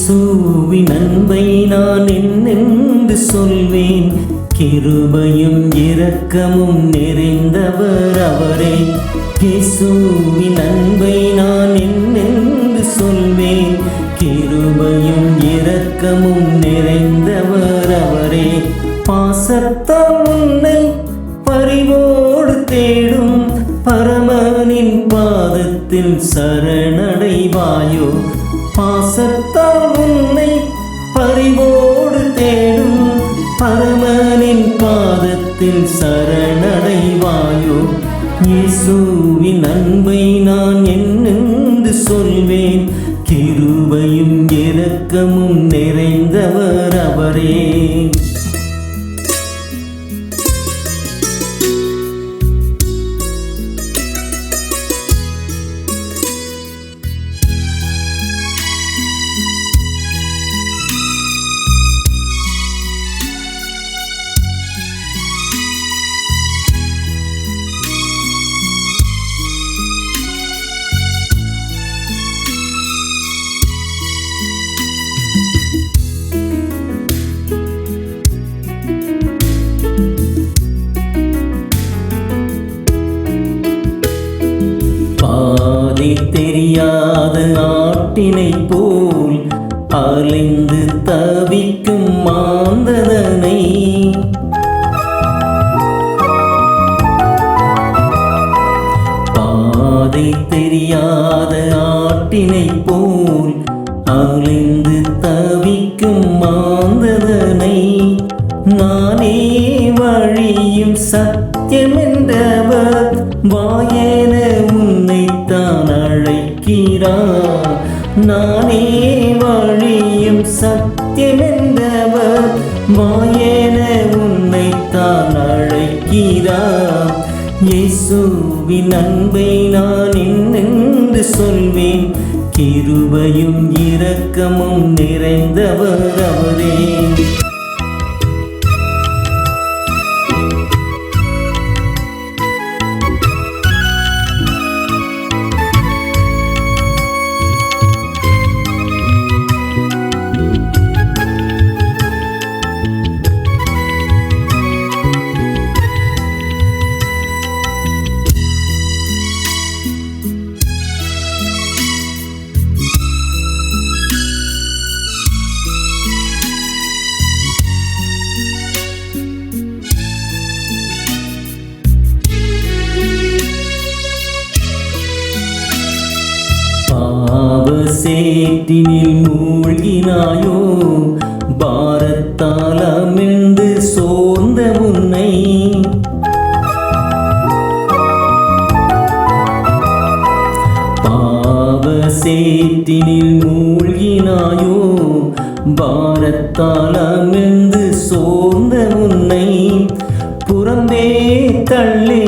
இயேசுவின் அன்பை நான் என்னென்று சொல்வேன். கிருபையும் இரக்கமும் நிறைந்தவர் அவரே. இயேசுவின் அன்பை நான் என்னென்று சொல்வேன். கிருபையும் இரக்கமும் நிறைந்தவர் அவரே. பாசத்தால் உன்னை பரிவோடு தேடும் பரமனின் பாதத்தில் சரணடைவாயோ. பாசத்தால் உன்னை பரிவோடு தேடும் பரமனின் பாதத்தில் சரணடைவாயோ. இயேசுவின் அன்பை நான் என்னென்று சொல்வேன். கிருபையும் இரக்கமும் நிறைந்தவர் அவரே. பாதை தெரியாத ஆட்டினை போல் அலைந்து தவிக்கும் மாந்ததனை பாதை தெரியாத ஆட்டினை போல் அலைந்து தவிக்கும் மாந்ததனை நானே வழியும் சத்தியம் என்றவர் வாயென உன்னைத்தான் அழைக்கிறார். நானே வழியும் சத்தியம் என்றவர் வாயென உன்னைத்தான் அழைக்கிறார். இயேசுவின் அன்பை நான் என்னென்று சொல்வேன். கிருபையும் இரக்கமும் நிறைந்தவர் அவரே. சேற்றினில் மூழ்கினாயோ. பாரத்தால் அமிழ்ந்து சோர்ந்த உன்னை பாவ சேற்றினில் மூழ்கினாயோ. பாரத்தால் அமிழ்ந்து சோர்ந்த உன்னை புறம்பே தள்ளி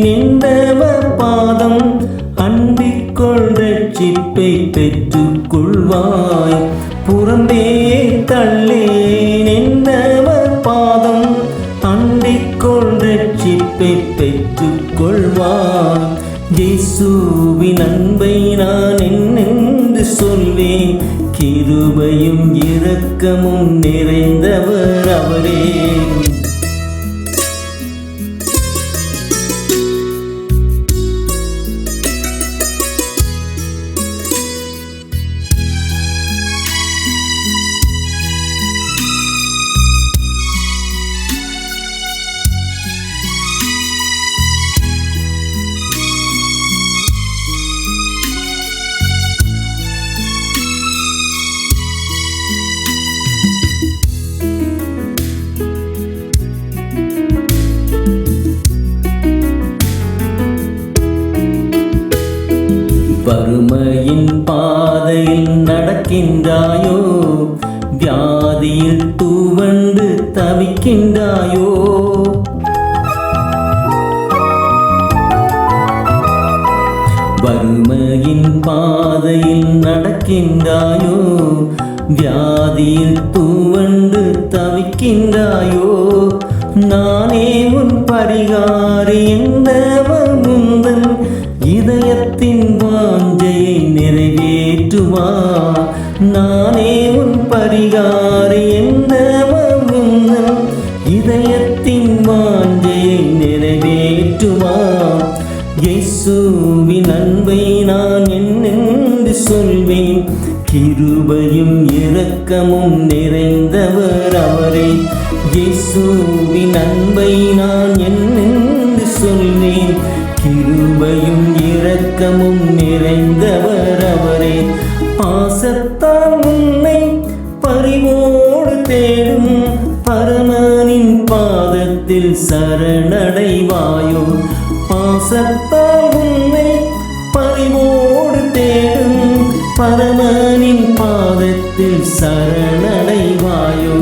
நின்றவ பாதம் அன்பிற்குள் ரட்சிப்பை பெற்றுக் கொள்வாய். புறம்பே தள்ளி நின்றவர் பாதம் அன்பிற்குள் ரட்சிப்பை பெற்றுக் கொள்வாய். இயேசுவின் அன்பை நான் என்னென்று சொல்வேன். கிருபையும் இரக்கமும் நிறைந்தவர் அவரே. வறுமையின் பாதையில் நடக்கின்றாயோ. வியாதியில் துவண்டு தவிக்கின்றாயோ. வறுமையின் பாதையில் நடக்கின்றாயோ. வியாதியில் துவண்டு தவிக்கின்றாயோ. நானே உன் பரிகாரி என்றவர் முந்தன் இதயத்தின் வாஞ்சையை நிறைவேற்றுவார். நானே உன் பரிகாரி என்னவமும் இதயத்தின் வாஞ்சையை நிறைவேற்றுவார். இயேசுவின் அன்பை நான் என்னென்று சொல்வேன், கிருபையும் இரக்கமும் நிறைந்தவர் அவரே. இயேசுவின் அன்பை நான் என்னென்று சொல்வேன், கிருபையும் இரக்கமும் நிறைந்தவர் அவரே. பாசத்தால் உன்னை பரிவோடு தேடும் பரமனின் பாதத்தில் சரணடைவாயோ. பாசத்தால் உன்னை பரிவோடு தேடும் பரமனின் பாதத்தில் சரணடைவாயோ.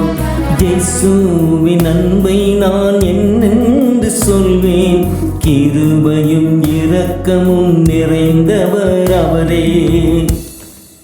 இயேசுவின் அன்பை நான் என்னென்று சொல்வேன், கிருபையும் இரக்கமும் நிறைந்தவர் அவரே.